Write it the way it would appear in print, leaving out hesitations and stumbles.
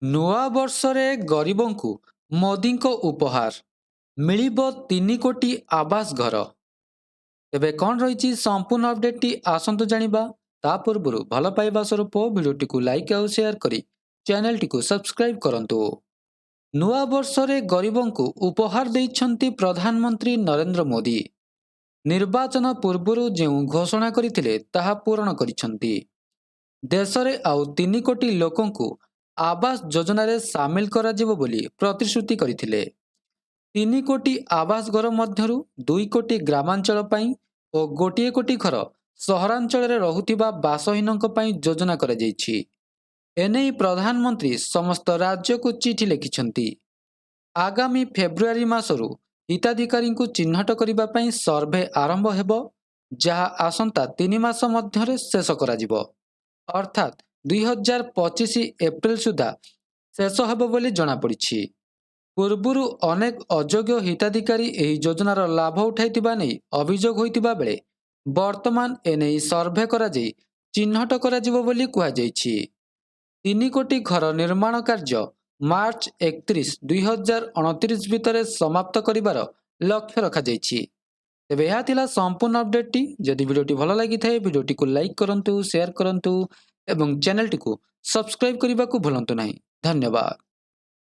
ନୂଆ ବର୍ଷରେ ଗରିବଙ୍କୁ ମୋଦିଙ୍କ ଉପହାର ମିଳିବ 3 କୋଟି ଆବାସ ଘର। ତେବେ କ'ଣ ରହିଛି ସମ୍ପୂର୍ଣ୍ଣ ଅପଡେଟଟି ଆସନ୍ତୁ ଜାଣିବା। ତା ପୂର୍ବରୁ ଭଲ ପାଇବା ସ୍ୱରୂପ ଭିଡ଼ିଓଟିକୁ ଲାଇକ୍ ଆଉ ସେୟାର କରି ଚ୍ୟାନେଲଟିକୁ ସବସ୍କ୍ରାଇବ୍ କରନ୍ତୁ। ନୂଆ ବର୍ଷରେ ଗରିବଙ୍କୁ ଉପହାର ଦେଇଛନ୍ତି ପ୍ରଧାନମନ୍ତ୍ରୀ ନରେନ୍ଦ୍ର ମୋଦି। ନିର୍ବାଚନ ପୂର୍ବରୁ ଯେଉଁ ଘୋଷଣା କରିଥିଲେ ତାହା ପୂରଣ କରିଛନ୍ତି। ଦେଶରେ ଆଉ 3 କୋଟି ଲୋକଙ୍କୁ ଆବାସ ଯୋଜନାରେ ସାମିଲ କରାଯିବ ବୋଲି ପ୍ରତିଶ୍ରୁତି କରିଥିଲେ। 3 କୋଟି ଆବାସ ଘର ମଧ୍ୟରୁ 2 କୋଟି ଗ୍ରାମାଞ୍ଚଳ ପାଇଁ ଓ 1 କୋଟି ଘର ସହରାଞ୍ଚଳରେ ରହୁଥିବା ବାସହୀନଙ୍କ ପାଇଁ ଯୋଜନା କରାଯାଇଛି। ଏନେଇ ପ୍ରଧାନମନ୍ତ୍ରୀ ସମସ୍ତ ରାଜ୍ୟକୁ ଚିଠି ଲେଖିଛନ୍ତି। ଆଗାମୀ ଫେବୃଆରୀ ମାସରୁ ହିତାଧିକାରୀଙ୍କୁ ଚିହ୍ନଟ କରିବା ପାଇଁ ସର୍ଭେ ଆରମ୍ଭ ହେବ, ଯାହା ଆସନ୍ତା 3 ମାସ ମଧ୍ୟରେ ଶେଷ କରାଯିବ। ଅର୍ଥାତ୍ 2025 ଏପ୍ରିଲ ସୁଦ୍ଧା ଶେଷ ହେବ ବୋଲି ଜଣାପଡ଼ିଛି। ପୂର୍ବରୁ ଅନେକ ଅଯୋଗ୍ୟ ହିତାଧିକାରୀ ଏହି ଯୋଜନାର ଲାଭ ଉଠାଇଥିବା ନେଇ ଅଭିଯୋଗ ହୋଇଥିବା ବେଳେ ବର୍ତ୍ତମାନ ଏନେଇ ସର୍ଭେ କରାଯାଇ ଚିହ୍ନଟ କରାଯିବ ବୋଲି କୁହାଯାଇଛି। 3 କୋଟି ଘର ନିର୍ମାଣ କାର୍ଯ୍ୟ ମାର୍ଚ୍ଚ 31, 2029 ଭିତରେ ସମାପ୍ତ କରିବାର ଲକ୍ଷ୍ୟ ରଖାଯାଇଛି। ତେବେ ଏହା ଥିଲା ସମ୍ପୂର୍ଣ୍ଣ ଅପଡେଟଟି। ଯଦି ଭିଡ଼ିଓଟି ଭଲ ଲାଗିଥାଏ ଭିଡ଼ିଓଟିକୁ ଲାଇକ୍ କରନ୍ତୁ, ସେୟାର କରନ୍ତୁ ଏବଂ ଚ୍ୟାନେଲଟିକୁ ସବସ୍କ୍ରାଇବ୍ କରିବାକୁ ଭୁଲନ୍ତୁ ନାହିଁ। ଧନ୍ୟବାଦ।